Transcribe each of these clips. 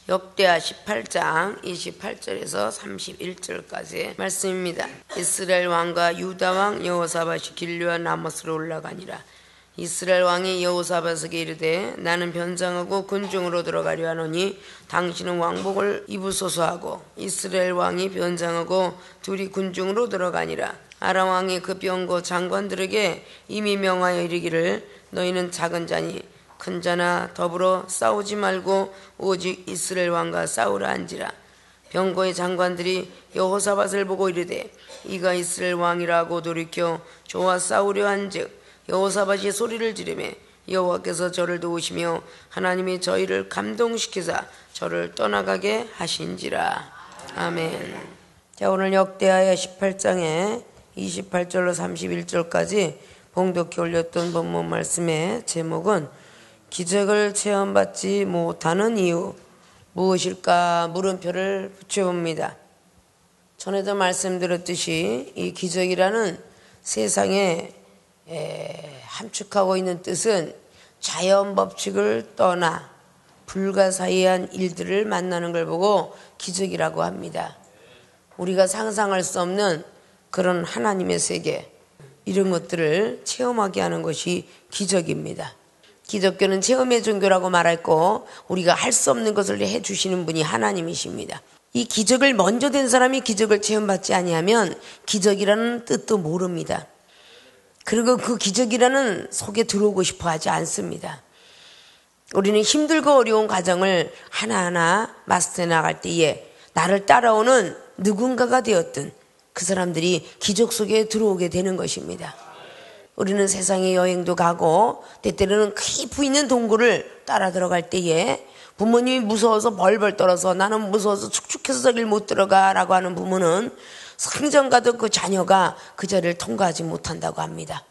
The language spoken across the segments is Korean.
역대하 18장 28절에서 31절까지 말씀입니다. 이스라엘 왕과 유다 왕 여호사밧이 길르와 라모스로 올라가니라. 이스라엘 왕이 여호사밧에게 이르되 나는 변장하고 군중으로 들어가려 하노니 당신은 왕복을 입으소서 하고 이스라엘 왕이 변장하고 둘이 군중으로 들어가니라. 아람 왕이 그 병거 장관들에게 이미 명하여 이르기를 너희는 작은 자니 큰 자나 더불어 싸우지 말고 오직 이스라엘 왕과 싸우라 한지라. 병거의 장관들이 여호사밧을 보고 이르되 이가 이스라엘 왕이라고 돌이켜 저와 싸우려 한즉 여호사밧이 소리를 지르매 여호와께서 저를 도우시며 하나님이 저희를 감동시키사 저를 떠나가게 하신지라. 아멘. 자, 오늘 역대하의 18장에 28절로 31절까지 봉독해 올렸던 본문 말씀의 제목은 기적을 체험받지 못하는 이유 무엇일까 물음표를 붙여봅니다. 전에도 말씀드렸듯이 이 기적이라는 세상에 함축하고 있는 뜻은 자연 법칙을 떠나 불가사의한 일들을 만나는 걸 보고 기적이라고 합니다. 우리가 상상할 수 없는 그런 하나님의 세계, 이런 것들을 체험하게 하는 것이 기적입니다. 기독교는 체험의 종교라고 말했고 우리가 할 수 없는 것을 해주시는 분이 하나님이십니다. 이 기적을 먼저 된 사람이 기적을 체험받지 아니하면 기적이라는 뜻도 모릅니다. 그리고 그 기적이라는 속에 들어오고 싶어 하지 않습니다. 우리는 힘들고 어려운 과정을 하나하나 마스터해 나갈 때에 나를 따라오는 누군가가 되었든 그 사람들이 기적 속에 들어오게 되는 것입니다. 우리는 세상에 여행도 가고 때때로는 깊이 있는 동굴을 따라 들어갈 때에 부모님이 무서워서 벌벌 떨어서 나는 무서워서 축축해서 저길 못 들어가 라고 하는 부모는 성전 가도 그 자녀가 그 자리를 통과하지 못한다고 합니다.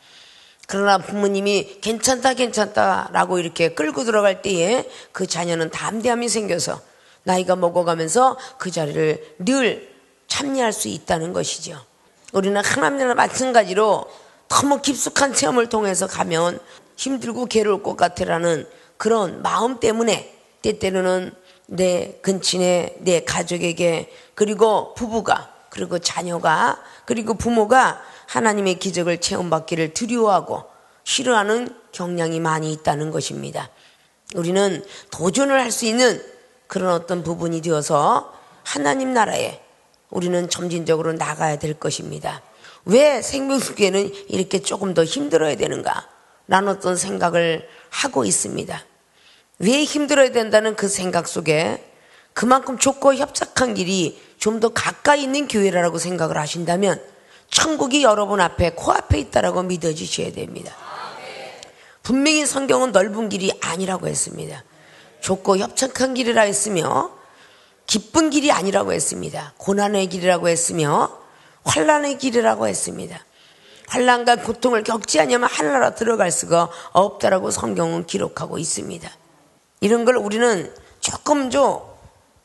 그러나 부모님이 괜찮다 라고 이렇게 끌고 들어갈 때에 그 자녀는 담대함이 생겨서 나이가 먹어가면서 그 자리를 늘 참여할 수 있다는 것이죠. 우리는 하나님과 마찬가지로 너무 깊숙한 체험을 통해서 가면 힘들고 괴로울 것 같으라는 그런 마음 때문에 때때로는 내 근친에 내 가족에게 그리고 부부가 그리고 자녀가 그리고 부모가 하나님의 기적을 체험받기를 두려워하고 싫어하는 경향이 많이 있다는 것입니다. 우리는 도전을 할 수 있는 그런 어떤 부분이 되어서 하나님 나라에 우리는 점진적으로 나가야 될 것입니다. 왜 생명수계는 이렇게 조금 더 힘들어야 되는가? 라는 어떤 생각을 하고 있습니다. 왜 힘들어야 된다는 그 생각 속에 그만큼 좁고 협착한 길이 좀 더 가까이 있는 교회라고 생각을 하신다면 천국이 여러분 앞에 코앞에 있다라고 믿어주셔야 됩니다. 분명히 성경은 넓은 길이 아니라고 했습니다. 좁고 협착한 길이라 했으며 기쁜 길이 아니라고 했습니다. 고난의 길이라고 했으며 환난의 길이라고 했습니다. 환난과 고통을 겪지 않으면 하늘나라 들어갈 수가 없다라고 성경은 기록하고 있습니다. 이런 걸 우리는 조금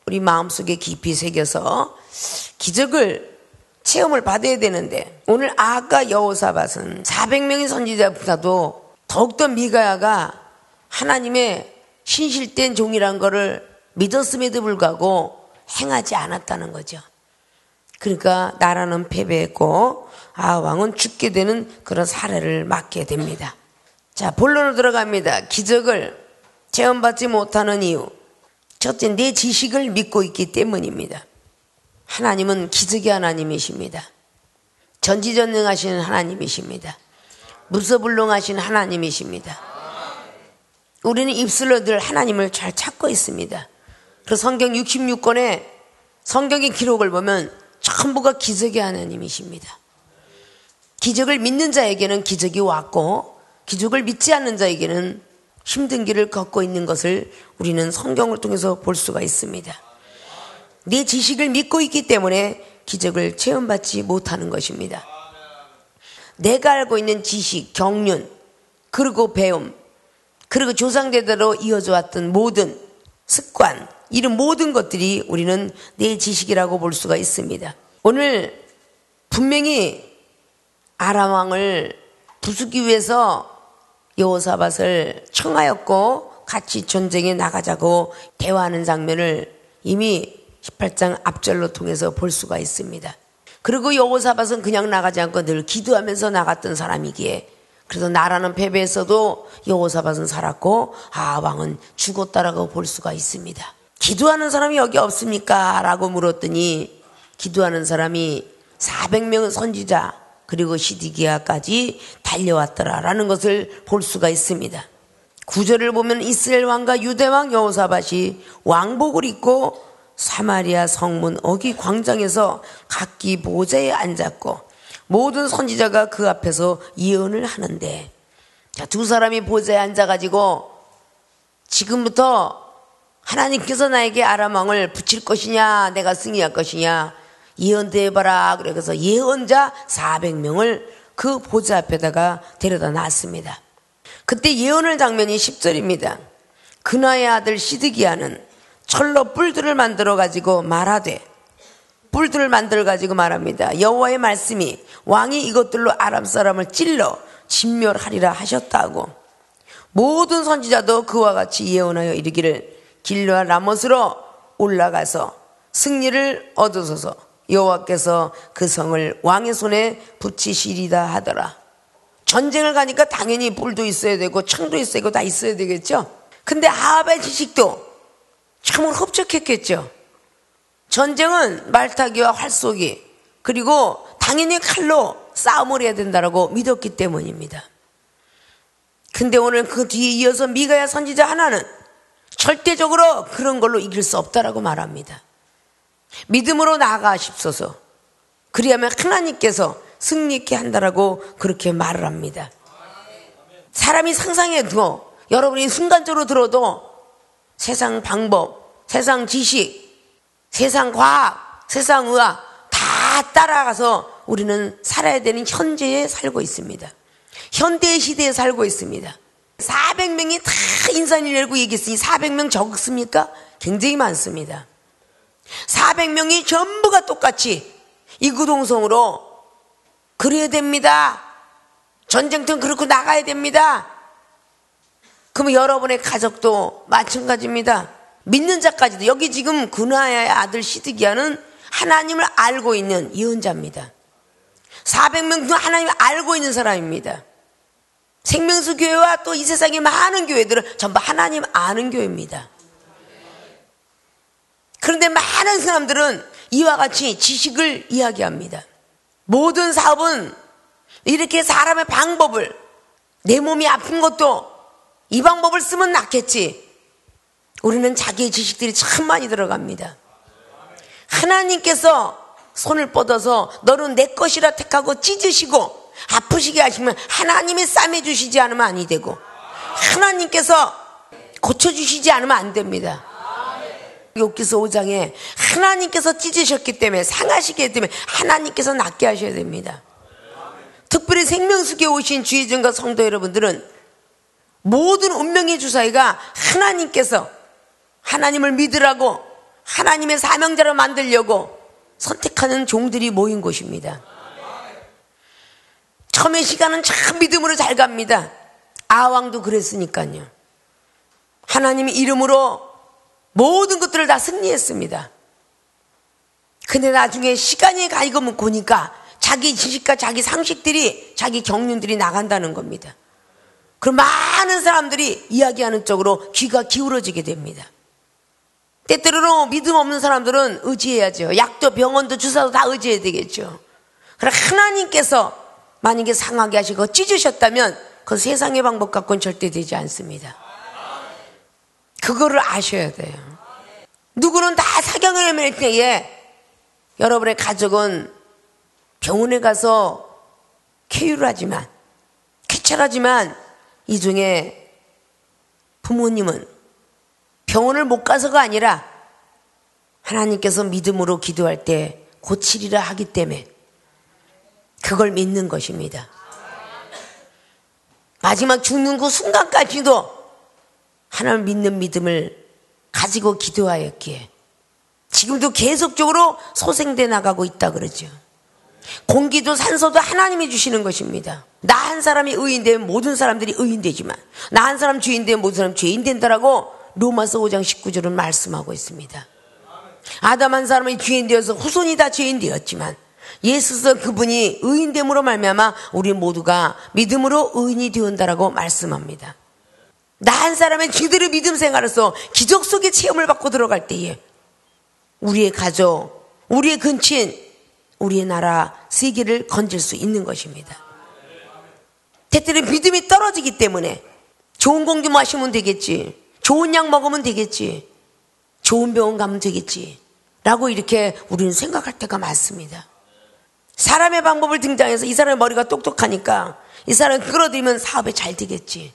우리 마음속에 깊이 새겨서 기적을 체험을 받아야 되는데 오늘 아합과 여호사밧은 400명의 선지자보다도 더욱더 미가야가 하나님의 신실된 종이란 거를 믿었음에도 불구하고 행하지 않았다는 거죠. 그러니까 나라는 패배했고 왕은 죽게 되는 그런 사례를 맞게 됩니다. 자, 본론으로 들어갑니다. 기적을 체험받지 못하는 이유. 첫째, 내 지식을 믿고 있기 때문입니다. 하나님은 기적의 하나님이십니다. 전지전능하신 하나님이십니다. 무소불능하신 하나님이십니다. 우리는 입술로 늘 하나님을 잘 찾고 있습니다. 그 성경 66권에 성경의 기록을 보면 전부가 기적의 하나님이십니다. 기적을 믿는 자에게는 기적이 왔고 기적을 믿지 않는 자에게는 힘든 길을 걷고 있는 것을 우리는 성경을 통해서 볼 수가 있습니다. 내 지식을 믿고 있기 때문에 기적을 체험받지 못하는 것입니다. 내가 알고 있는 지식, 경륜, 그리고 배움, 그리고 조상대대로 이어져 왔던 모든 습관, 이런 모든 것들이 우리는 내 지식이라고 볼 수가 있습니다. 오늘 분명히 아람 왕을 부수기 위해서 여호사밧을 청하였고 같이 전쟁에 나가자고 대화하는 장면을 이미 18장 앞절로 통해서 볼 수가 있습니다. 그리고 여호사밧은 그냥 나가지 않고 늘 기도하면서 나갔던 사람이기에 그래서 나라는 패배했어도 여호사밧은 살았고 왕은 죽었다라고 볼 수가 있습니다. 기도하는 사람이 여기 없습니까? 라고 물었더니 기도하는 사람이 400명 선지자 그리고 시드기야까지 달려왔더라라는 것을 볼 수가 있습니다. 9절을 보면 이스라엘 왕과 유대 왕 여호사밧이 왕복을 입고 사마리아 성문 어기 광장에서 각기 보좌에 앉았고 모든 선지자가 그 앞에서 예언을 하는데, 자, 두 사람이 보좌에 앉아가지고 지금부터 하나님께서 나에게 아람 왕을 붙일 것이냐 내가 승리할 것이냐 예언대해봐라. 그래서 예언자 400명을 그 보좌 앞에다가 데려다 놨습니다. 그때 예언을 장면이 10절입니다. 그나의 아들 시드기야는 철로 뿔들을 만들어 가지고 말하되, 뿔들을 만들어 가지고 말합니다. 여호와의 말씀이 왕이 이것들로 아람 사람을 찔러 진멸하리라 하셨다고. 모든 선지자도 그와 같이 예언하여 이르기를 길르앗 라못으로 올라가서 승리를 얻으소서. 여호와께서 그 성을 왕의 손에 붙이시리다 하더라. 전쟁을 가니까 당연히 뿔도 있어야 되고 창도 있어야 되고 다 있어야 되겠죠. 근데 아합의 지식도 참으로 흡족했겠죠. 전쟁은 말타기와 활쏘기 그리고 당연히 칼로 싸움을 해야 된다고 믿었기 때문입니다. 근데 오늘 그 뒤에 이어서 미가야 선지자 하나는 절대적으로 그런 걸로 이길 수 없다라고 말합니다. 믿음으로 나아가십소서. 그리하면 하나님께서 승리 있게 한다라고 그렇게 말을 합니다. 사람이 상상해도 여러분이 순간적으로 들어도 세상 방법, 세상 지식, 세상 과학, 세상 의학 다 따라가서 우리는 살아야 되는 현재에 살고 있습니다. 현대의 시대에 살고 있습니다. 400명이 다 인산이라고 얘기했으니 400명 적습니까? 굉장히 많습니다. 400명이 전부가 똑같이 이구동성으로 그래야 됩니다. 전쟁터는 그렇고 나가야 됩니다. 그러면 여러분의 가족도 마찬가지입니다. 믿는 자까지도. 여기 지금 그나야의 아들 시드기야는 하나님을 알고 있는 예언자입니다. 400명도 하나님을 알고 있는 사람입니다. 생명수 교회와 또 이 세상의 많은 교회들은 전부 하나님 아는 교회입니다. 그런데 많은 사람들은 이와 같이 지식을 이야기합니다. 모든 사업은 이렇게 사람의 방법을, 내 몸이 아픈 것도 이 방법을 쓰면 낫겠지. 우리는 자기의 지식들이 참 많이 들어갑니다. 하나님께서 손을 뻗어서 너는 내 것이라 택하고 찢으시고 아프시게 하시면 하나님이 싸매주시지 않으면 아니 되고 하나님께서 고쳐주시지 않으면 안 됩니다. 욥기서 5장에 하나님께서 찢으셨기 때문에 상하시기 때문에 하나님께서 낫게 하셔야 됩니다. 특별히 생명수기에 오신 주의전과 성도 여러분들은 모든 운명의 주사위가 하나님께서 하나님을 믿으라고 하나님의 사명자로 만들려고 선택하는 종들이 모인 곳입니다. 처음의 시간은 참 믿음으로 잘 갑니다. 아왕도 그랬으니까요. 하나님의 이름으로 모든 것들을 다 승리했습니다. 근데 나중에 시간이 가고 보니까 자기 지식과 자기 상식들이, 자기 경륜들이 나간다는 겁니다. 그럼 많은 사람들이 이야기하는 쪽으로 귀가 기울어지게 됩니다. 때때로는 믿음 없는 사람들은 의지해야죠. 약도 병원도 주사도 다 의지해야 되겠죠. 그러나 하나님께서 만약에 상하게 하시고 찢으셨다면 그 세상의 방법 갖고는 절대 되지 않습니다. 그거를 아셔야 돼요. 누구는 다 사경을 헤맬 때에 여러분의 가족은 병원에 가서 쾌유하지만, 쾌차하지만 이 중에 부모님은 병원을 못 가서가 아니라 하나님께서 믿음으로 기도할 때 고치리라 하기 때문에 그걸 믿는 것입니다. 마지막 죽는 그 순간까지도 하나님을 믿는 믿음을 가지고 기도하였기에 지금도 계속적으로 소생돼 나가고 있다 그러죠. 공기도 산소도 하나님이 주시는 것입니다. 나 한 사람이 의인되면 모든 사람들이 의인되지만 나 한 사람 죄인되면 모든 사람 죄인 된다라고 로마서 5장 19절은 말씀하고 있습니다. 아담 한 사람이 죄인 되어서 후손이 다 죄인 되었지만 예수서 그분이 의인됨으로 말미암아 우리 모두가 믿음으로 의인이 되었다라고 말씀합니다. 나 한 사람의 제대로 믿음 생활에서 기적 속의 체험을 받고 들어갈 때에 우리의 가족, 우리의 근친, 우리의 나라, 세계를 건질 수 있는 것입니다. 때때로 믿음이 떨어지기 때문에 좋은 공기 마시면 되겠지, 좋은 약 먹으면 되겠지, 좋은 병원 가면 되겠지 라고 이렇게 우리는 생각할 때가 많습니다. 사람의 방법을 등장해서 이 사람의 머리가 똑똑하니까 이 사람을 끌어들이면 사업이 잘 되겠지,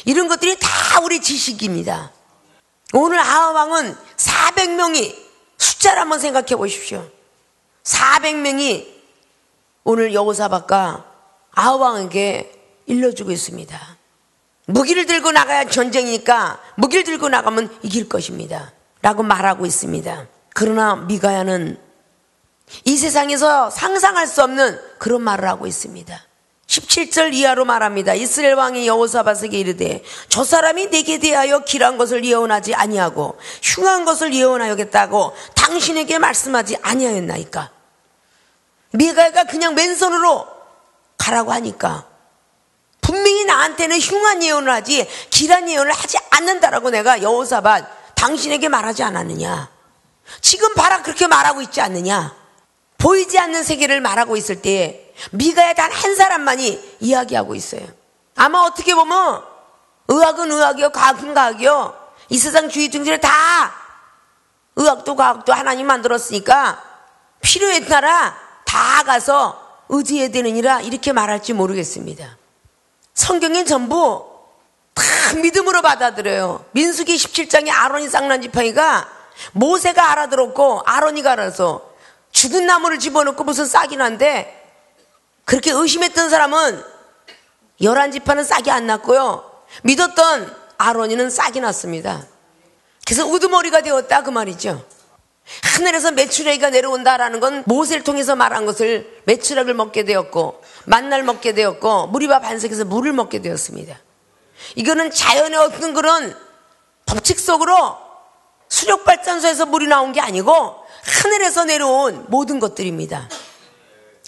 이런 것들이 다 우리 지식입니다. 오늘 아하왕은 400명이, 숫자를 한번 생각해 보십시오. 400명이 오늘 여호사밧과 아하왕에게 일러주고 있습니다. 무기를 들고 나가야 전쟁이니까 무기를 들고 나가면 이길 것입니다 라고 말하고 있습니다. 그러나 미가야는 이 세상에서 상상할 수 없는 그런 말을 하고 있습니다. 17절 이하로 말합니다. 이스라엘 왕이 여호사밧에게 이르되 저 사람이 내게 대하여 길한 것을 예언하지 아니하고 흉한 것을 예언하여겠다고 당신에게 말씀하지 아니하였나이까. 미가야가 그냥 맨손으로 가라고 하니까 분명히 나한테는 흉한 예언을 하지 길한 예언을 하지 않는다라고 내가 여호사밧 당신에게 말하지 않았느냐. 지금 봐라 그렇게 말하고 있지 않느냐. 보이지 않는 세계를 말하고 있을 때 미가야 단 한 사람만이 이야기하고 있어요. 아마 어떻게 보면 의학은 의학이요, 과학은 과학이요, 이 세상 주위 중심을 다 의학도 과학도 하나님 만들었으니까 필요에 따라 다 가서 의지해야 되느니라 이렇게 말할지 모르겠습니다. 성경엔 전부 다 믿음으로 받아들여요. 민수기 17장에 아론이 쌍난 지팡이가 모세가 알아들었고 아론이가 알아서 죽은 나무를 집어넣고 무슨 싹이 난데, 그렇게 의심했던 사람은 11지파는 싹이 안 났고요, 믿었던 아론이는 싹이 났습니다. 그래서 우두머리가 되었다 그 말이죠. 하늘에서 메추라기가 내려온다라는 건 모세를 통해서 말한 것을 메추라기를 먹게 되었고 만나를 먹게 되었고 무리바 반석에서 물을 먹게 되었습니다. 이거는 자연의 어떤 그런 법칙 속으로 수력발전소에서 물이 나온 게 아니고 하늘에서 내려온 모든 것들입니다.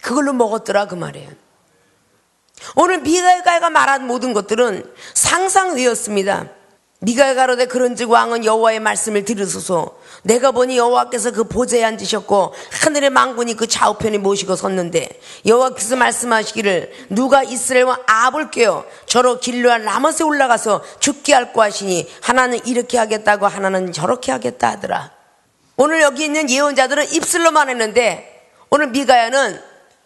그걸로 먹었더라 그 말이에요. 오늘 미가야가 말한 모든 것들은 상상 외였습니다. 미가야가 가로되 그런즉 왕은 여호와의 말씀을 들으소서. 내가 보니 여호와께서 그 보좌에 앉으셨고 하늘의 만군이 그 좌우편에 모시고 섰는데 여호와께서 말씀하시기를 누가 이스라엘 왕 아합을 꾀어 저로 길르앗 라못에 올라가서 죽게 할까 하시니 하나는 이렇게 하겠다고 하나는 저렇게 하겠다 하더라. 오늘 여기 있는 예언자들은 입술로만 했는데 오늘 미가야는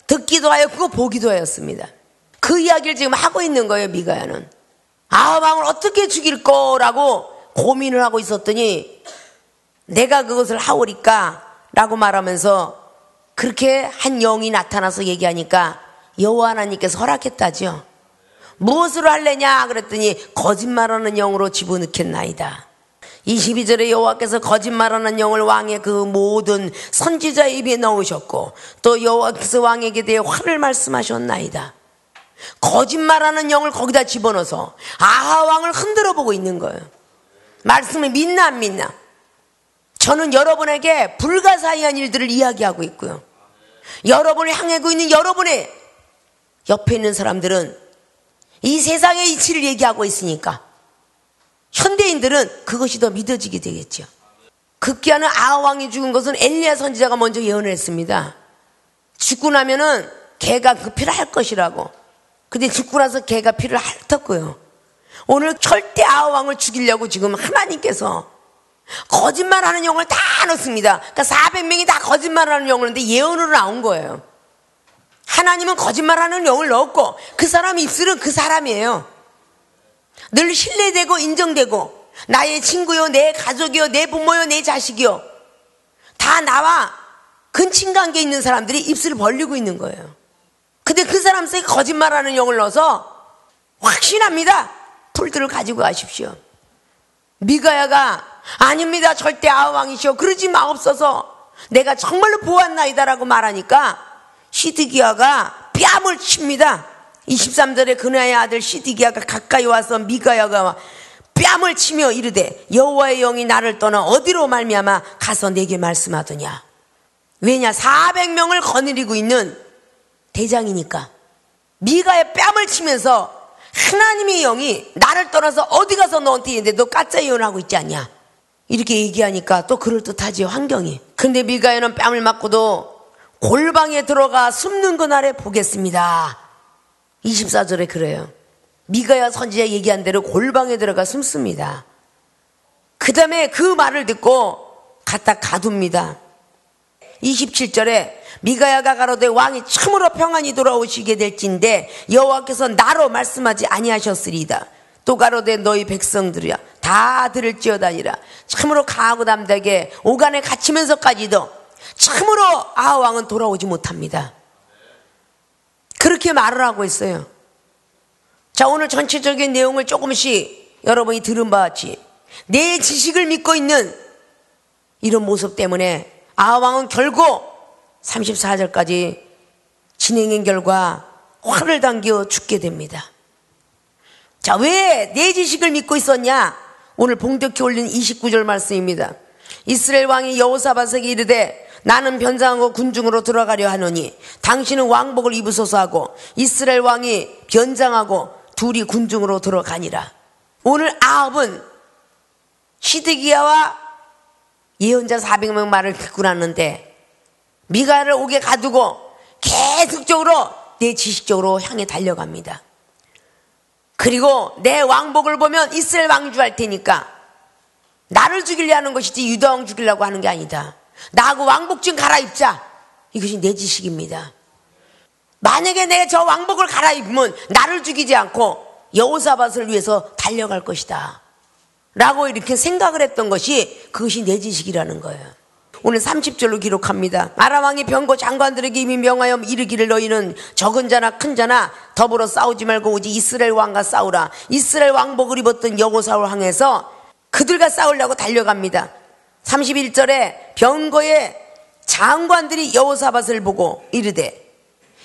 듣기도 하였고 보기도 하였습니다. 그 이야기를 지금 하고 있는 거예요. 미가야는 아합 왕을 어떻게 죽일 거라고 고민을 하고 있었더니 내가 그것을 하오리까 라고 말하면서 그렇게 한 영이 나타나서 얘기하니까 여호와 하나님께서 허락했다죠. 무엇으로 할래냐 그랬더니 거짓말하는 영으로 집어넣겠나이다. 22절에 여호와께서 거짓말하는 영을 왕의 그 모든 선지자의 입에 넣으셨고 또 여호와께서 왕에게 대해 화를 말씀하셨나이다. 거짓말하는 영을 거기다 집어넣어서 아하 왕을 흔들어 보고 있는 거예요. 말씀을 믿나 안 믿나. 저는 여러분에게 불가사의한 일들을 이야기하고 있고요, 여러분을 향하고 있는 여러분의 옆에 있는 사람들은 이 세상의 이치를 얘기하고 있으니까 현대인들은 그것이 더 믿어지게 되겠죠. 급기야는 아하 왕이 죽은 것은 엘리야 선지자가 먼저 예언을 했습니다. 죽고 나면은 개가 그 피를 할 것이라고. 근데 죽고 나서 개가 피를 핥았고요. 오늘 절대 아하 왕을 죽이려고 지금 하나님께서 거짓말하는 영을 다 넣습니다. 그러니까 400명이 다 거짓말하는 영을 넣는데 예언으로 나온 거예요. 하나님은 거짓말하는 영을 넣었고 그 사람 입술은 그 사람이에요. 늘 신뢰되고 인정되고 나의 친구요, 내 가족이요, 내 부모요, 내 자식이요, 다 나와 근친관계 있는 사람들이 입술을 벌리고 있는 거예요. 근데 그 사람 속에 거짓말하는 영을 넣어서 확신합니다. 풀들을 가지고 가십시오. 미가야가 아닙니다, 절대 아하 왕이시오, 그러지 마옵소서, 내가 정말로 보았나이다라고 말하니까 시드기야가 뺨을 칩니다. 23절에 그나의 아들 시드기야가 가까이 와서 미가야가 뺨을 치며 이르되 여호와의 영이 나를 떠나 어디로 말미암아 가서 내게 말씀하더냐. 왜냐? 400명을 거느리고 있는 대장이니까. 미가의 뺨을 치면서 하나님의 영이 나를 떠나서 어디 가서 너한테 있는데 너 가짜 예언하고 있지 않냐, 이렇게 얘기하니까 또 그럴듯하지, 환경이. 근데 미가야는 뺨을 맞고도 골방에 들어가 숨는 그날에 보겠습니다. 24절에 그래요. 미가야 선지자 얘기한 대로 골방에 들어가 숨습니다. 그 다음에 그 말을 듣고 갖다 가둡니다. 27절에 미가야가 가로되 왕이 참으로 평안히 돌아오시게 될진데 여호와께서 나로 말씀하지 아니하셨으리이다. 또 가로되 너희 백성들이야 다 들을지어다니라. 참으로 강하고 담대하게 오간에 갇히면서까지도 참으로 아하 왕은 돌아오지 못합니다. 그렇게 말을 하고 있어요. 자, 오늘 전체적인 내용을 조금씩 여러분이 들은 바와 같이 내 지식을 믿고 있는 이런 모습 때문에 아하 왕은 결국 34절까지 진행한 결과 화를 당겨 죽게 됩니다. 자, 왜 내 지식을 믿고 있었냐? 오늘 봉독해 올린 29절 말씀입니다. 이스라엘 왕이 여호사밧에게 이르되 나는 변장하고 군중으로 들어가려 하노니 당신은 왕복을 입으소서 하고 이스라엘 왕이 변장하고 둘이 군중으로 들어가니라. 오늘 아합은 시드기야와 예언자 400명 말을 듣고 났는데 미가야를 옥에 가두고 계속적으로 내 지식적으로 향해 달려갑니다. 그리고 내 왕복을 보면 이스라엘 왕주 할 테니까 나를 죽이려 하는 것이지 유다 왕 죽이려고 하는 게 아니다. 나하고 왕복 좀 갈아입자. 이것이 내 지식입니다. 만약에 내가 저 왕복을 갈아입으면 나를 죽이지 않고 여호사밧을 위해서 달려갈 것이다 라고 이렇게 생각을 했던 것이, 그것이 내 지식이라는 거예요. 오늘 30절로 기록합니다. 아람 왕이 병거 장관들에게 이미 명하여 이르기를 너희는 적은 자나 큰 자나 더불어 싸우지 말고 오직 이스라엘 왕과 싸우라. 이스라엘 왕복을 입었던 여호사밧 항에서 그들과 싸우려고 달려갑니다. 31절에 병거의 장관들이 여호사밧을 보고 이르되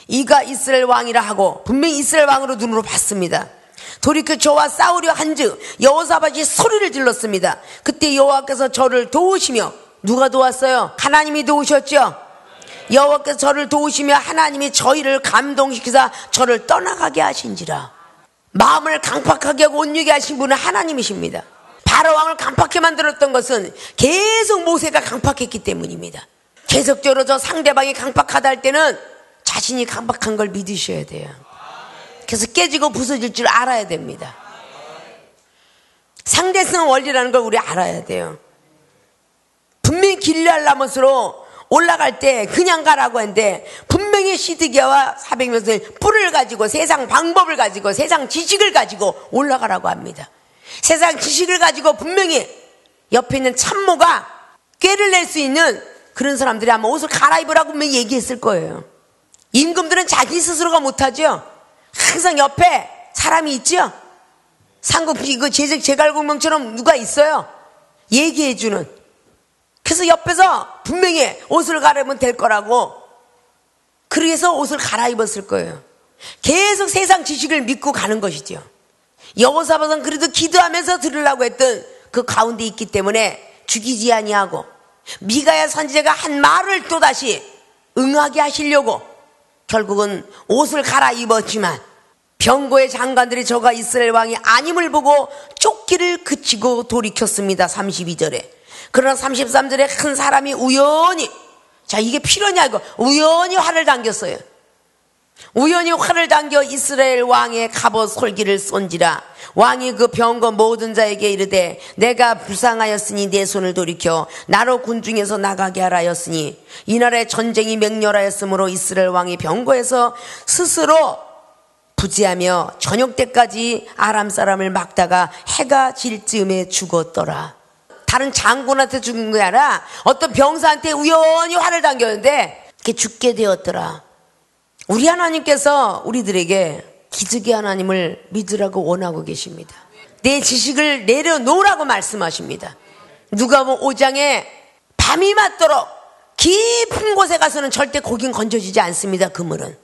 이가 이스라엘 왕이라 하고 분명히 이스라엘 왕으로 눈으로 봤습니다. 돌이켜 저와 싸우려 한즉 여호사밧이 소리를 질렀습니다. 그때 여호와께서 저를 도우시며, 누가 도왔어요? 하나님이 도우셨죠. 여호와께서 저를 도우시며 하나님이 저희를 감동시키사 저를 떠나가게 하신지라. 마음을 강팍하게 하고 온유게 하신 분은 하나님이십니다. 바로왕을 강팍하게 만들었던 것은 계속 모세가 강팍했기 때문입니다. 계속적으로 저 상대방이 강팍하다 할 때는 자신이 강팍한 걸 믿으셔야 돼요. 그래서 깨지고 부서질 줄 알아야 됩니다. 상대성 원리라는 걸 우리 알아야 돼요. 분명히 길르알라못으로 올라갈 때 그냥 가라고 했는데 분명히 시드기야와 400명의 뿔을 가지고 세상 방법을 가지고 세상 지식을 가지고 올라가라고 합니다. 세상 지식을 가지고 분명히 옆에 있는 참모가 꾀를 낼 수 있는 그런 사람들이 아마 옷을 갈아입으라고 분명히 얘기했을 거예요. 임금들은 자기 스스로가 못하죠. 항상 옆에 사람이 있죠. 상급이 그 제갈공명처럼 누가 있어요. 얘기해주는. 그래서 옆에서 분명히 옷을 갈아입으면 될 거라고, 그래서 옷을 갈아입었을 거예요. 계속 세상 지식을 믿고 가는 것이죠. 여호사밧은 그래도 기도하면서 들으려고 했던 그 가운데 있기 때문에 죽이지 아니하고 미가야 선지자가 한 말을 또다시 응하게 하시려고 결국은 옷을 갈아입었지만 병거의 장관들이 저가 이스라엘 왕이 아님을 보고 쫓기를 그치고 돌이켰습니다. 32절에. 그러나 33절에 큰 사람이 우연히, 자 이게 필요냐 이거, 우연히 활을 당겼어요. 우연히 활을 당겨 이스라엘 왕의 갑옷 솔기를 쏜지라. 왕이 그 병거 모든 자에게 이르되 내가 불쌍하였으니 내 손을 돌이켜 나로 군중에서 나가게 하라 하였으니 이날에 전쟁이 맹렬하였으므로 이스라엘 왕이 병거에서 스스로 부지하며 저녁 때까지 아람 사람을 막다가 해가 질 즈음에 죽었더라. 다른 장군한테 죽은 게 아니라 어떤 병사한테 우연히 활을 당겼는데 이렇게 죽게 되었더라. 우리 하나님께서 우리들에게 기적의 하나님을 믿으라고 원하고 계십니다. 내 지식을 내려놓으라고 말씀하십니다. 누가복음 5장에 밤이 맞도록 깊은 곳에 가서는 절대 거긴 건져지지 않습니다. 그물은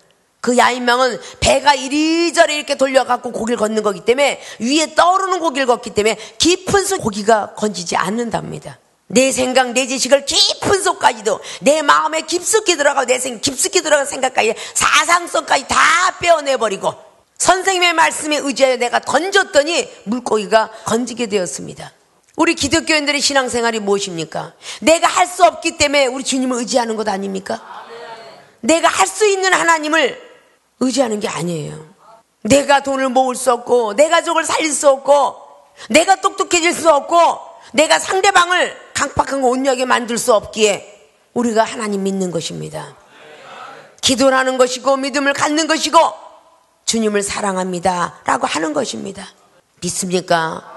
그 야인망은 배가 이리저리 이렇게 돌려갖고 고기를 걷는 거기 때문에 위에 떠오르는 고기를 걷기 때문에 깊은 속 고기가 건지지 않는답니다. 내 생각, 내 지식을 깊은 속까지도 내 마음에 깊숙이 들어가고 내 깊숙이 들어간 생각까지 사상성까지 다 빼어내버리고 선생님의 말씀에 의지하여 내가 던졌더니 물고기가 건지게 되었습니다. 우리 기독교인들의 신앙생활이 무엇입니까? 내가 할 수 없기 때문에 우리 주님을 의지하는 것 아닙니까? 내가 할 수 있는 하나님을 의지하는 게 아니에요. 내가 돈을 모을 수 없고 내 가족을 살릴 수 없고 내가 똑똑해질 수 없고 내가 상대방을 강팍하고 온유하게 만들 수 없기에 우리가 하나님 믿는 것입니다. 기도를 하는 것이고 믿음을 갖는 것이고 주님을 사랑합니다 라고 하는 것입니다. 믿습니까?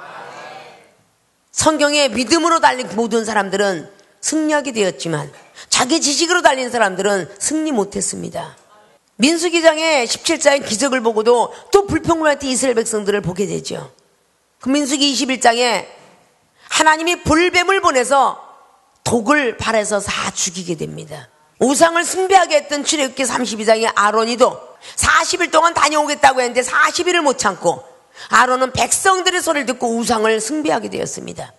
성경에 믿음으로 달린 모든 사람들은 승리하게 되었지만 자기 지식으로 달린 사람들은 승리 못했습니다. 민수기장의 17장의 기적을 보고도 또 불평불만했던 이스라엘 백성들을 보게 되죠. 그 민수기 21장에 하나님이 불뱀을 보내서 독을 발해서 다 죽이게 됩니다. 우상을 숭배하게 했던 출애굽기 32장의 아론이도 40일 동안 다녀오겠다고 했는데 40일을 못 참고 아론은 백성들의 소리를 듣고 우상을 숭배하게 되었습니다.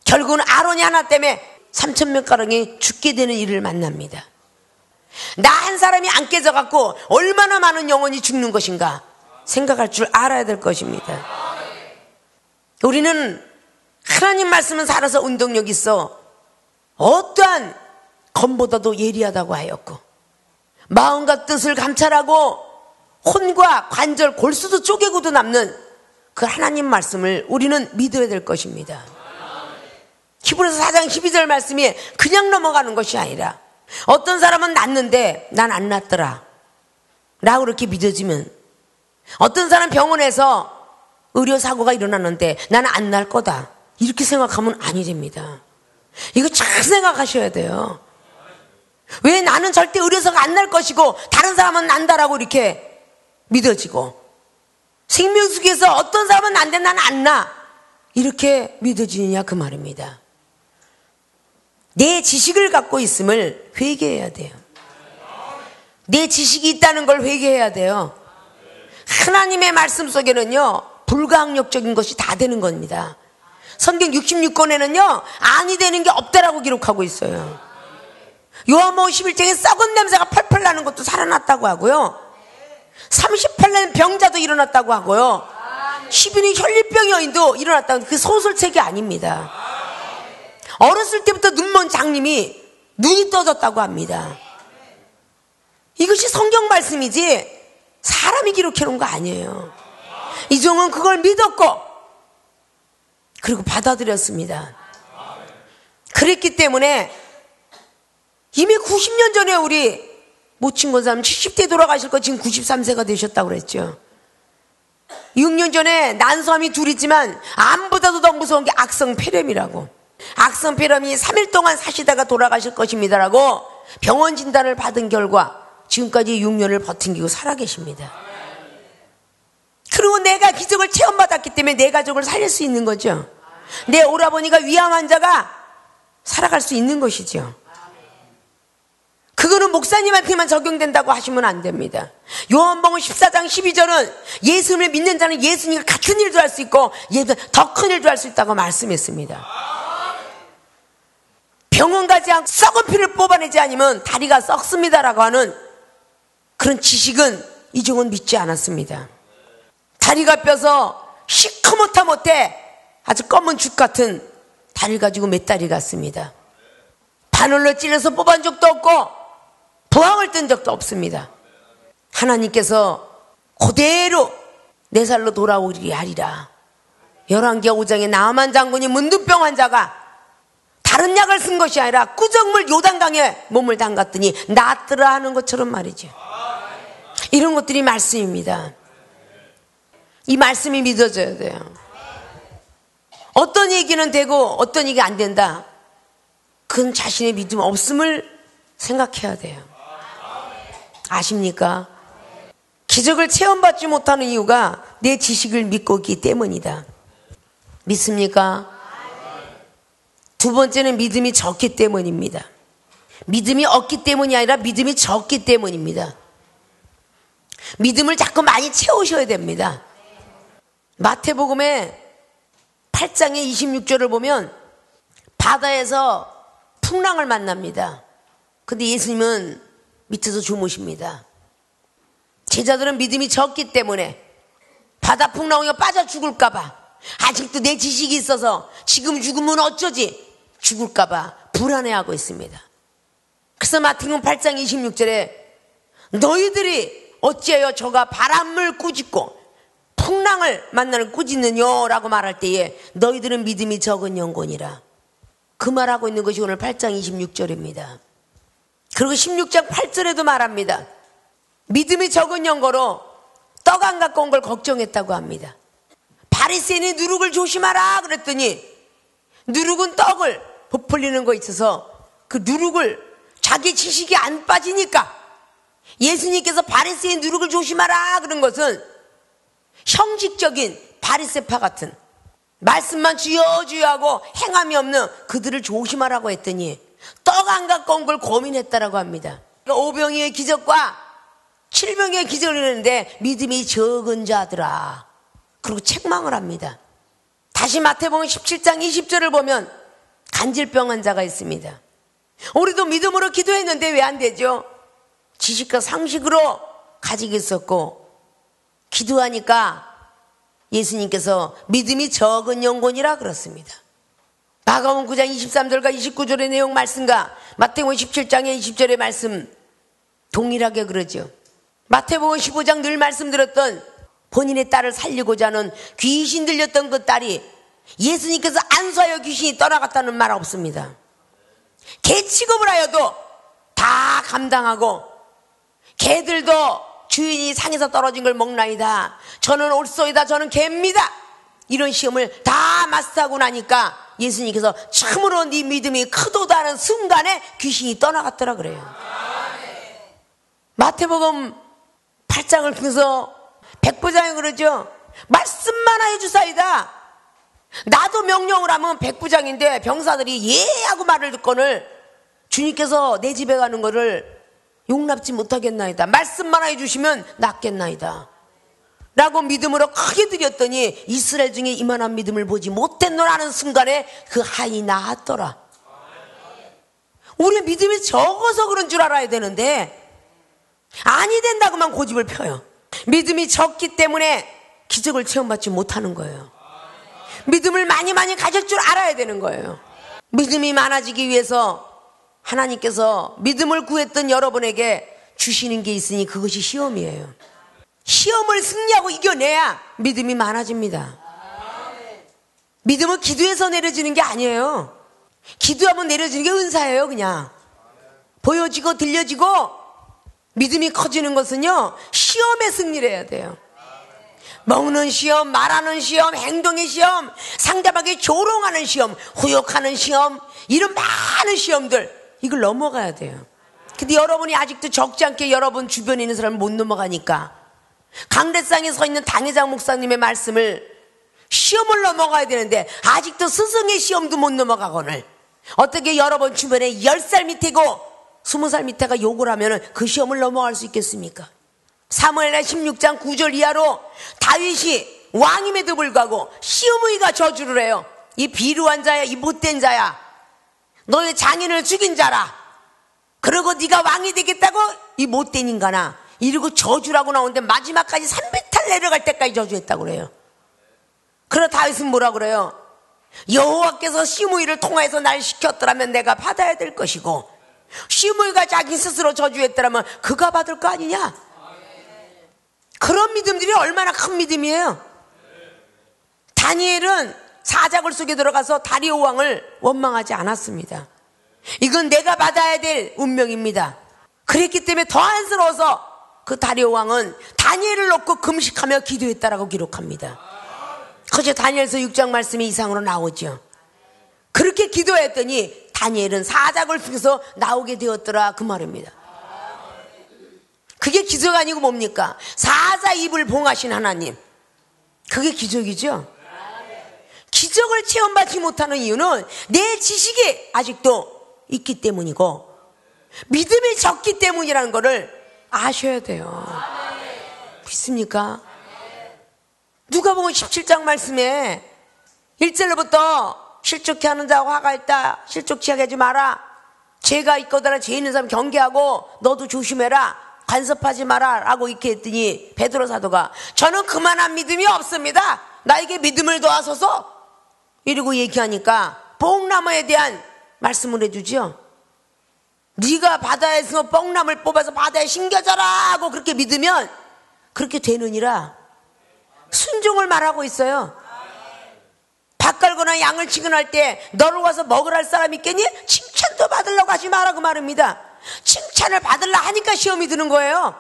결국은 아론이 하나 때문에 3,000명가량이 죽게 되는 일을 만납니다. 나 한 사람이 안 깨져갖고 얼마나 많은 영혼이 죽는 것인가 생각할 줄 알아야 될 것입니다. 우리는 하나님 말씀은 살아서 운동력 있어 어떠한 검보다도 예리하다고 하였고 마음과 뜻을 감찰하고 혼과 관절 골수도 쪼개고도 남는 그 하나님 말씀을 우리는 믿어야 될 것입니다. 히브리서 4장 12절 말씀이 그냥 넘어가는 것이 아니라 어떤 사람은 낫는데 난 안 낫더라 라고 그렇게 믿어지면 어떤 사람 병원에서 의료사고가 일어났는데 나는 안 날 거다 이렇게 생각하면 아니 됩니다. 이거 잘 생각하셔야 돼요. 왜 나는 절대 의료사고가 안 날 것이고 다른 사람은 난다라고 이렇게 믿어지고 생명 속에서 어떤 사람은 난데 나는 안 나 이렇게 믿어지느냐 그 말입니다. 내 지식을 갖고 있음을 회개해야 돼요. 내 지식이 있다는 걸 회개해야 돼요. 하나님의 말씀 속에는요 불가항력적인 것이 다 되는 겁니다. 성경 66권에는요 아니 되는 게 없다라고 기록하고 있어요. 요한복음 11장에 썩은 냄새가 펄펄 나는 것도 살아났다고 하고요 38년 병자도 일어났다고 하고요 10인의 혈리병 여인도 일어났다고. 그 소설책이 아닙니다. 어렸을 때부터 눈먼 장님이 눈이 떠졌다고 합니다. 이것이 성경 말씀이지 사람이 기록해 놓은 거 아니에요. 이종은 그걸 믿었고 그리고 받아들였습니다. 그랬기 때문에 이미 90년 전에 우리 모친권사님 70대 돌아가실 거 지금 93세가 되셨다고 그랬죠. 6년 전에 난소암이 둘 있지만 암보다도 더 무서운 게 악성폐렴이라고. 악성폐렴이 3일 동안 사시다가 돌아가실 것입니다라고 병원 진단을 받은 결과 지금까지 6년을 버티고 살아계십니다. 그리고 내가 기적을 체험받았기 때문에 내 가족을 살릴 수 있는 거죠. 내 오라버니가 위암 환자가 살아갈 수 있는 것이죠. 그거는 목사님한테만 적용된다고 하시면 안 됩니다. 요한복음 14장 12절은 예수님을 믿는 자는 예수님과 같은 일도 할 수 있고 더 큰 일도 할 수 있다고 말씀했습니다. 병원 가지 않고 썩은 피를 뽑아내지 않으면 다리가 썩습니다라고 하는 그런 지식은 이종은 믿지 않았습니다. 다리가 뼈서 시커멓다 못해 아주 검은 죽 같은 다리를 가지고 몇 다리 갔습니다. 바늘로 찔러서 뽑은 적도 없고 부항을 뜬 적도 없습니다. 하나님께서 그대로 내 살로 돌아오리리 하리라. 열왕기하 5장에 나아만 장군이 문둥병 환자가 다른 약을 쓴 것이 아니라 꾸정물 요단강에 몸을 담갔더니 낫더라 하는 것처럼 말이죠. 이런 것들이 말씀입니다. 이 말씀이 믿어져야 돼요. 어떤 얘기는 되고 어떤 얘기 안 된다. 그건 자신의 믿음 없음을 생각해야 돼요. 아십니까? 기적을 체험받지 못하는 이유가 내 지식을 믿고 있기 때문이다. 믿습니까? 두 번째는 믿음이 적기 때문입니다. 믿음이 없기 때문이 아니라 믿음이 적기 때문입니다. 믿음을 자꾸 많이 채우셔야 됩니다. 마태복음의 8장의 26절을 보면 바다에서 풍랑을 만납니다. 근데 예수님은 밑에서 주무십니다. 제자들은 믿음이 적기 때문에 바다 풍랑에 빠져 죽을까봐, 아직도 내 지식이 있어서 지금 죽으면 어쩌지, 죽을까봐 불안해하고 있습니다. 그래서 마태복음 8장 26절에 너희들이 어찌하여 저가 바람을 꾸짖고 풍랑을 만나는 꾸짖느냐라고 말할 때에 너희들은 믿음이 적은 영혼이라, 그 말하고 있는 것이 오늘 8장 26절입니다. 그리고 16장 8절에도 말합니다. 믿음이 적은 영고로 떡 안 갖고 온 걸 걱정했다고 합니다. 바리새인이 누룩을 조심하라 그랬더니 누룩은 떡을 부풀리는 거 있어서 그 누룩을 자기 지식이 안 빠지니까, 예수님께서 바리새인 누룩을 조심하라 그런 것은 형식적인 바리새파 같은 말씀만 주여 주여 하고 행함이 없는 그들을 조심하라고 했더니 떡 안 갖고 온 걸 고민했다라고 합니다. 5병이의 기적과 7병의 기적을 했는데 믿음이 적은 자들아, 그리고 책망을 합니다. 다시 마태복음 17장 20절을 보면 간질병 환자가 있습니다. 우리도 믿음으로 기도했는데 왜 안 되죠? 지식과 상식으로 가지고 있었고 기도하니까 예수님께서 믿음이 적은 영혼이라 그렇습니다. 마가복음 9장 23절과 29절의 내용 말씀과 마태복음 17장의 20절의 말씀 동일하게 그러죠. 마태복음 15장 늘 말씀드렸던 본인의 딸을 살리고자 하는 귀신 들렸던 그 딸이 예수님께서 안수하여 귀신이 떠나갔다는 말 없습니다. 개 취급을 하여도 다 감당하고, 개들도 주인이 상에서 떨어진 걸 먹나이다, 저는 올소이다, 저는 개입니다, 이런 시험을 다 마스터하고 나니까 예수님께서 참으로 네 믿음이 크도다는 순간에 귀신이 떠나갔더라 그래요. 마태복음 8장을 통해서 백부장이 그러죠. 말씀만 하여 주사이다. 나도 명령을 하면 백부장인데 병사들이 예 하고 말을 듣거늘 주님께서 내 집에 가는 거를 용납지 못하겠나이다. 말씀만 하여 주시면 낫겠나이다 라고 믿음으로 크게 드렸더니 이스라엘 중에 이만한 믿음을 보지 못했노라는 순간에 그 하인이 나았더라. 우리 믿음이 적어서 그런 줄 알아야 되는데 아니 된다고만 고집을 펴요. 믿음이 적기 때문에 기적을 체험받지 못하는 거예요. 믿음을 많이 가질 줄 알아야 되는 거예요. 믿음이 많아지기 위해서 하나님께서 믿음을 구했던 여러분에게 주시는 게 있으니 그것이 시험이에요. 시험을 승리하고 이겨내야 믿음이 많아집니다. 믿음은 기도해서 내려지는 게 아니에요. 기도하면 내려지는 게 은사예요. 그냥 보여지고 들려지고. 믿음이 커지는 것은요, 시험에 승리를 해야 돼요. 먹는 시험, 말하는 시험, 행동의 시험, 상대방에게 조롱하는 시험, 후욕하는 시험, 이런 많은 시험들, 이걸 넘어가야 돼요. 근데 여러분이 아직도 적지 않게 여러분 주변에 있는 사람을 못 넘어가니까 강대상에 서 있는 당회장 목사님의 말씀을 시험을 넘어가야 되는데 아직도 스승의 시험도 못 넘어가거늘 어떻게 여러분 주변에 10살 밑이고 20살 밑에가 욕을 하면 그 시험을 넘어갈 수 있겠습니까? 사무엘하 16장 9절 이하로 다윗이 왕임에도 불구하고 시어머니가 저주를 해요. 이 비루한 자야, 이 못된 자야, 너의 장인을 죽인 자라, 그러고 네가 왕이 되겠다고 이 못된 인간아, 이러고 저주라고 나오는데 마지막까지 300탈 내려갈 때까지 저주했다고 그래요. 그러나 다윗은 뭐라 그래요? 여호와께서 시므이를 통하여서 날 시켰더라면 내가 받아야 될 것이고, 시므이가 자기 스스로 저주했더라면 그가 받을 거 아니냐? 그런 믿음들이 얼마나 큰 믿음이에요. 다니엘은 사자굴 속에 들어가서 다리오 왕을 원망하지 않았습니다. 이건 내가 받아야 될 운명입니다. 그랬기 때문에 더 안쓰러워서 그 다리오 왕은 다니엘을 놓고 금식하며 기도했다라고 기록합니다. 그저 다니엘서 6장 말씀이 이상으로 나오죠. 그렇게 기도했더니 다니엘은 사자굴 속에서 나오게 되었더라, 그 말입니다. 그게 기적 아니고 뭡니까? 사자 입을 봉하신 하나님, 그게 기적이죠. 기적을 체험받지 못하는 이유는 내 지식이 아직도 있기 때문이고 믿음이 적기 때문이라는 것을 아셔야 돼요. 믿습니까? 누가복음 17장 말씀에 1절로부터 실족케 하는 자와 화가 있다. 실족치 하게 하지 마라. 죄가 있거든 죄 있는 사람 경계하고 너도 조심해라. 간섭하지 마라 라고 이렇게 했더니 베드로 사도가 저는 그만한 믿음이 없습니다. 나에게 믿음을 도와소서 이러고 얘기하니까 뽕나무에 대한 말씀을 해주죠. 네가 바다에서 뽕나무를 뽑아서 바다에 심겨져라 하고 그렇게 믿으면 그렇게 되느니라. 순종을 말하고 있어요. 밥 갈거나 양을 치거할 때 너를 와서 먹으라 할 사람이 있겠니? 칭찬도 받으려고 하지 마라 그 말입니다. 칭찬을 받으려 하니까 시험이 드는 거예요.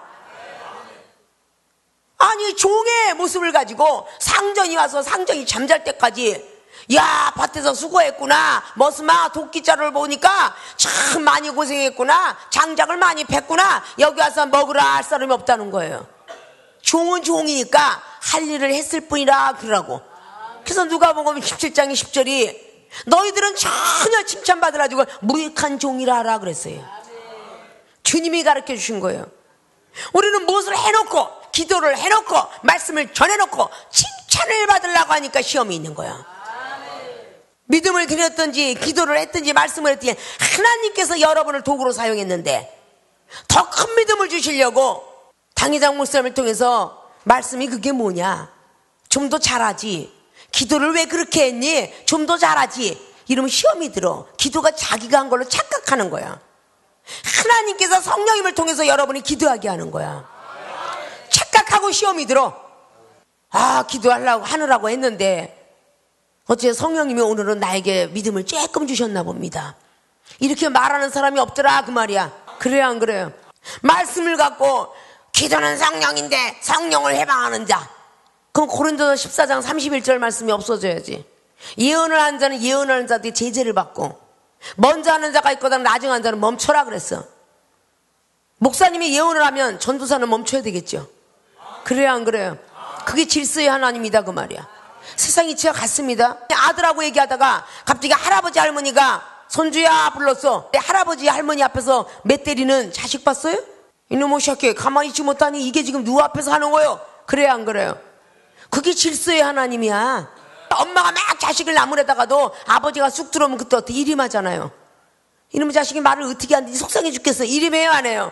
아니 종의 모습을 가지고 상전이 와서 상전이 잠잘 때까지 야 밭에서 수고했구나, 머스마 도끼자루를 보니까 참 많이 고생했구나, 장작을 많이 팼구나, 여기 와서 먹으라 할 사람이 없다는 거예요. 종은 종이니까 할 일을 했을 뿐이라 그러라고. 그래서 누가복음 17장의 10절이 너희들은 전혀 칭찬받으라 주고 무익한 종이라 하라 그랬어요. 주님이 가르쳐 주신 거예요. 우리는 무엇을 해놓고 기도를 해놓고 말씀을 전해놓고 칭찬을 받으려고 하니까 시험이 있는 거야. 믿음을 드렸든지 기도를 했든지 말씀을 했든지 하나님께서 여러분을 도구로 사용했는데 더 큰 믿음을 주시려고 당회장 목사님을 통해서 말씀이 그게 뭐냐, 좀 더 잘하지, 기도를 왜 그렇게 했니, 좀 더 잘하지, 이러면 시험이 들어. 기도가 자기가 한 걸로 착각하는 거야. 하나님께서 성령님을 통해서 여러분이 기도하게 하는 거야. 착각하고 시험이 들어. 아 기도하려고 하느라고 했는데 어째 성령님이 오늘은 나에게 믿음을 조금 주셨나 봅니다. 이렇게 말하는 사람이 없더라 그 말이야. 그래요 안 그래요? 말씀을 갖고 기도는 성령인데 성령을 해방하는 자, 그럼 고린도서 14장 31절 말씀이 없어져야지. 예언을 하는 자는 예언하는 자들이 제재를 받고 먼저 하는 자가 있거든 나중에 하는 자는 멈춰라 그랬어. 목사님이 예언을 하면 전도사는 멈춰야 되겠죠. 그래요 안 그래요? 그게 질서의 하나님이다 그 말이야. 세상 이치가 같습니다. 아들하고 얘기하다가 갑자기 할아버지 할머니가 손주야 불렀어. 할아버지 할머니 앞에서 매 때리는 자식 봤어요? 이놈의 새끼 가만히 있지 못하니 이게 지금 누구 앞에서 하는 거예요? 그래요 안 그래요? 그게 질서의 하나님이야. 엄마가 막 자식을 나무래다가도 아버지가 쑥 들어오면 그때 어떻게 이림하잖아요. 이놈의 자식이 말을 어떻게 하는지 속상해 죽겠어. 이림해요 안 해요?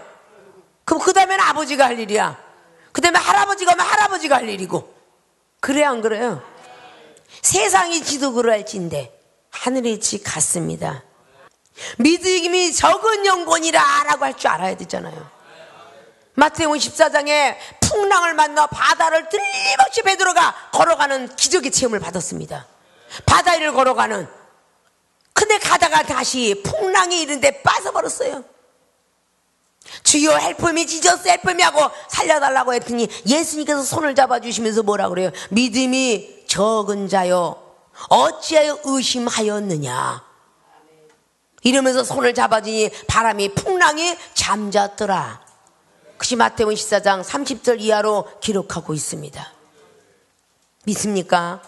그럼 그 다음에는 아버지가 할 일이야. 그 다음에 할아버지가 하면 할아버지가 할 일이고. 그래요 안 그래요? 세상이 지도 그럴진데 하늘의 지 같습니다. 믿음이 적은 영혼이라 라고 할 줄 알아야 되잖아요. 마태복음 14장에 풍랑을 만나 바다를 틀림없이 베드로가 걸어가는 기적의 체험을 받았습니다. 바다 위를 걸어가는. 근데 가다가 다시 풍랑이 이른데 빠져버렸어요. 주여 헬프미 지저스 헬프미 하고 살려달라고 했더니 예수님께서 손을 잡아주시면서 뭐라 그래요? 믿음이 적은 자여 어찌하여 의심하였느냐 이러면서 손을 잡아주니 바람이 풍랑이 잠잤더라. 그것이 마태복음 14장 30절 이하로 기록하고 있습니다. 믿습니까?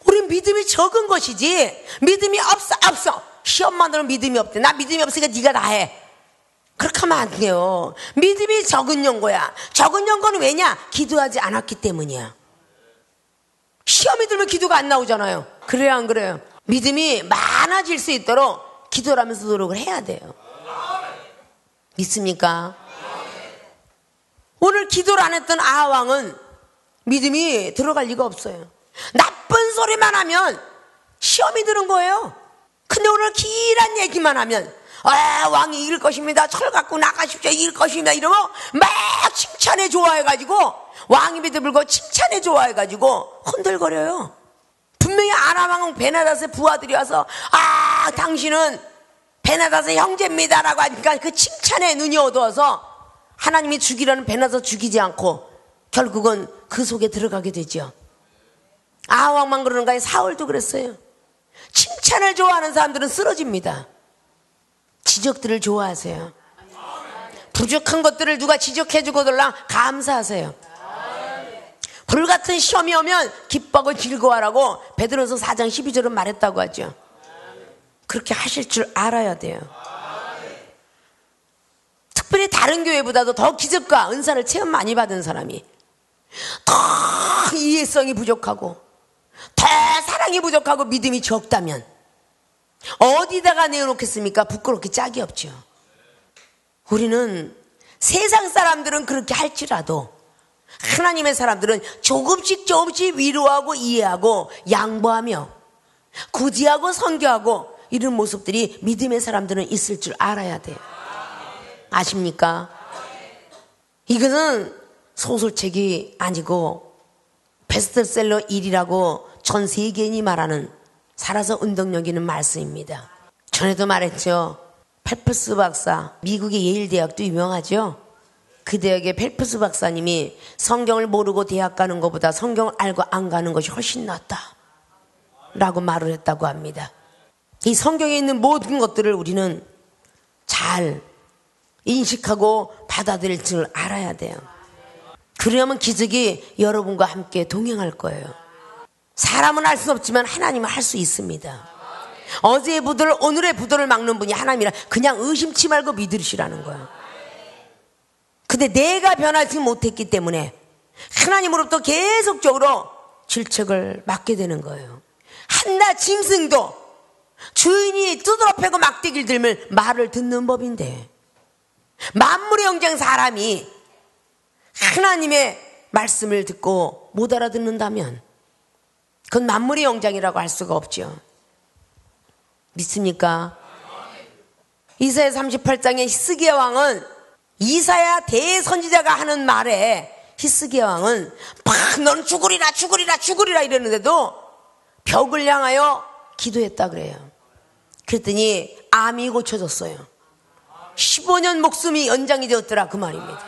우린 믿음이 적은 것이지 믿음이 없어. 시험만 들으면 믿음이 없대. 나 믿음이 없으니까 네가 다 해. 그렇게 하면 안 돼요. 믿음이 적은 연고야. 적은 연고는 왜냐? 기도하지 않았기 때문이야. 시험이 들면 기도가 안 나오잖아요. 그래요 안 그래요? 믿음이 많아질 수 있도록 기도를 하면서 노력을 해야 돼요. 믿습니까? 오늘 기도를 안 했던 아하왕은 믿음이 들어갈 리가 없어요. 나쁜 소리만 하면 시험이 드는 거예요. 근데 오늘 길한 얘기만 하면 왕이 이길 것입니다. 철 갖고 나가십시오. 이길 것입니다. 이러면 막 칭찬에 좋아해가지고 왕이 믿음을고 칭찬에 좋아해가지고 흔들거려요. 분명히 아람왕 베나닷의 부하들이 와서 당신은 베나닷의 형제입니다 라고 하니까 그 칭찬에 눈이 어두워서 하나님이 죽이라는 베나닷 죽이지 않고 결국은 그 속에 들어가게 되죠. 아하왕만 그러는가요? 사울도 그랬어요. 칭찬을 좋아하는 사람들은 쓰러집니다. 지적들을 좋아하세요. 부족한 것들을 누가 지적해주고들랑 감사하세요. 불같은 시험이 오면 기뻐하고 즐거워하라고 베드로서 4장 12절은 말했다고 하죠. 그렇게 하실 줄 알아야 돼요. 특별히 특별히 다른 교회보다도 더 기적과 은사를 체험 많이 받은 사람이 더 이해성이 부족하고 더 사랑이 부족하고 믿음이 적다면 어디다가 내어놓겠습니까? 부끄럽게 짝이 없죠. 우리는 세상 사람들은 그렇게 할지라도 하나님의 사람들은 조금씩 위로하고 이해하고 양보하며 구제하고 선교하고 이런 모습들이 믿음의 사람들은 있을 줄 알아야 돼요. 아십니까? 이거는 소설책이 아니고 베스트셀러 1위라고 전 세계인이 말하는 살아서 운동력 있는 말씀입니다. 전에도 말했죠. 펠프스 박사, 미국의 예일 대학도 유명하죠. 그 대학의 펠프스 박사님이 성경을 모르고 대학 가는 것보다 성경을 알고 안 가는 것이 훨씬 낫다 라고 말을 했다고 합니다. 이 성경에 있는 모든 것들을 우리는 잘 인식하고 받아들일 줄 알아야 돼요. 그러면 기적이 여러분과 함께 동행할 거예요. 사람은 할 수 없지만 하나님은 할 수 있습니다. 어제의 부도를 오늘의 부도를 막는 분이 하나님이라 그냥 의심치 말고 믿으시라는 거예요. 근데 내가 변하지 못했기 때문에 하나님으로부터 계속적으로 질책을 받게 되는 거예요. 한낱 짐승도 주인이 두드러 패고 막대기를 들면 말을 듣는 법인데 만물의 영장 사람이 하나님의 말씀을 듣고 못 알아듣는다면 그건 만물의 영장이라고 할 수가 없죠. 믿습니까? 이사야 38장의 히스기야 왕은 이사야 대선지자가 하는 말에 히스기야 왕은 너는 죽으리라 이러는데도 벽을 향하여 기도했다 그래요. 그랬더니 암이 고쳐졌어요. 15년 목숨이 연장이 되었더라 그 말입니다.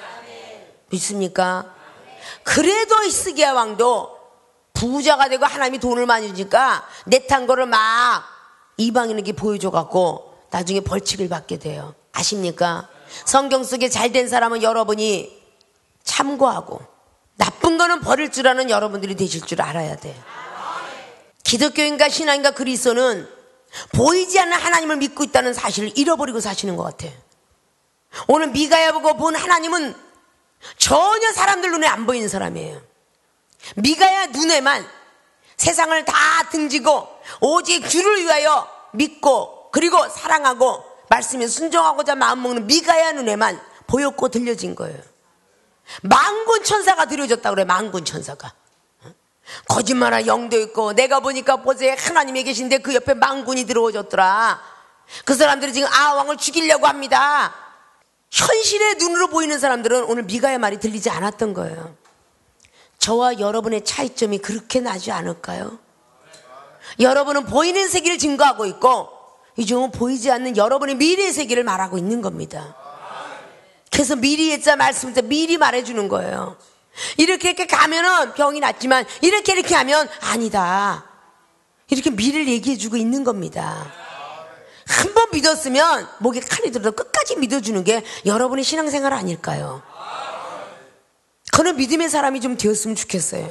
믿습니까? 그래도 히스기야 왕도 부자가 되고 하나님이 돈을 많이 주니까 내탄 거를 막 이방인에게 보여줘갖고 나중에 벌칙을 받게 돼요. 아십니까? 성경 속에 잘된 사람은 여러분이 참고하고 나쁜 거는 버릴 줄 아는 여러분들이 되실 줄 알아야 돼요. 기독교인과 신앙인과 그리스도는 보이지 않는 하나님을 믿고 있다는 사실을 잃어버리고 사시는 것 같아요. 오늘 미가야 보고 본 하나님은 전혀 사람들 눈에 안 보이는 사람이에요. 미가야 눈에만 세상을 다 등지고 오직 주를 위하여 믿고 그리고 사랑하고 말씀에 순종하고자 마음먹는 미가야 눈에만 보였고 들려진 거예요. 만군 천사가 들여졌다고 그래. 만군 천사가 거짓말한 영도 있고 내가 보니까 보세 하나님이 계신데 그 옆에 만군이 들어오셨더라. 그 사람들이 지금 아왕을 죽이려고 합니다. 현실의 눈으로 보이는 사람들은 오늘 미가의 말이 들리지 않았던 거예요. 저와 여러분의 차이점이 그렇게 나지 않을까요? 여러분은 보이는 세계를 증거하고 있고 이종은 보이지 않는 여러분의 미래의 세계를 말하고 있는 겁니다. 그래서 미리 했자 말씀을 미리 말해주는 거예요. 이렇게 가면은 병이 낫지만 이렇게 하면 아니다. 이렇게 미래를 얘기해주고 있는 겁니다. 한 번 믿었으면 목에 칼이 들어도 끝까지 믿어주는 게 여러분의 신앙생활 아닐까요? 그런 믿음의 사람이 좀 되었으면 좋겠어요.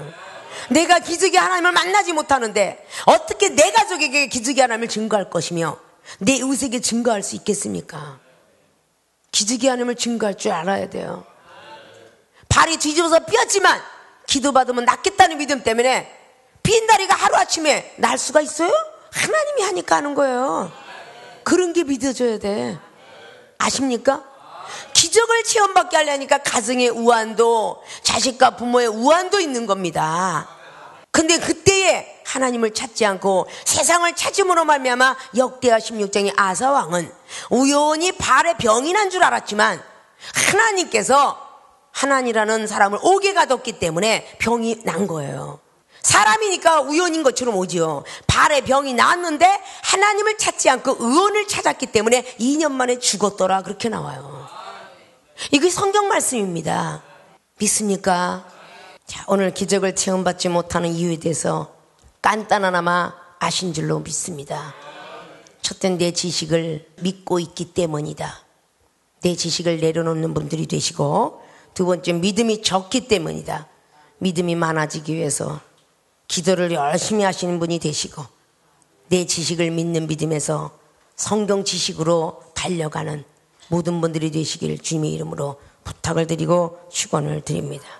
내가 기적의 하나님을 만나지 못하는데 어떻게 내 가족에게 기적의 하나님을 증거할 것이며 내 이웃에게 증거할 수 있겠습니까? 기적의 하나님을 증거할 줄 알아야 돼요. 발이 뒤집어서 삐었지만 기도받으면 낫겠다는 믿음 때문에 빈 다리가 하루아침에 날 수가 있어요? 하나님이 하니까 하는 거예요. 그런 게 믿어져야 돼. 아십니까? 기적을 체험받게 하려니까 가정의 우환도 자식과 부모의 우환도 있는 겁니다. 근데 그때에 하나님을 찾지 않고 세상을 찾음으로 말미암아 역대하 16장의 아사왕은 우연히 발에 병이 난 줄 알았지만 하나님께서 하나님이라는 사람을 옥에 가뒀기 때문에 병이 난 거예요. 사람이니까 우연인 것처럼 오지요. 발에 병이 났는데 하나님을 찾지 않고 의원을 찾았기 때문에 2년 만에 죽었더라 그렇게 나와요. 이게 성경 말씀입니다. 믿습니까? 자, 오늘 기적을 체험받지 못하는 이유에 대해서 간단하나마 아신 줄로 믿습니다. 첫째, 내 지식을 믿고 있기 때문이다. 내 지식을 내려놓는 분들이 되시고, 두 번째, 믿음이 적기 때문이다. 믿음이 많아지기 위해서 기도를 열심히 하시는 분이 되시고, 내 지식을 믿는 믿음에서 성경 지식으로 달려가는 모든 분들이 되시길 주님의 이름으로 부탁을 드리고 축원을 드립니다.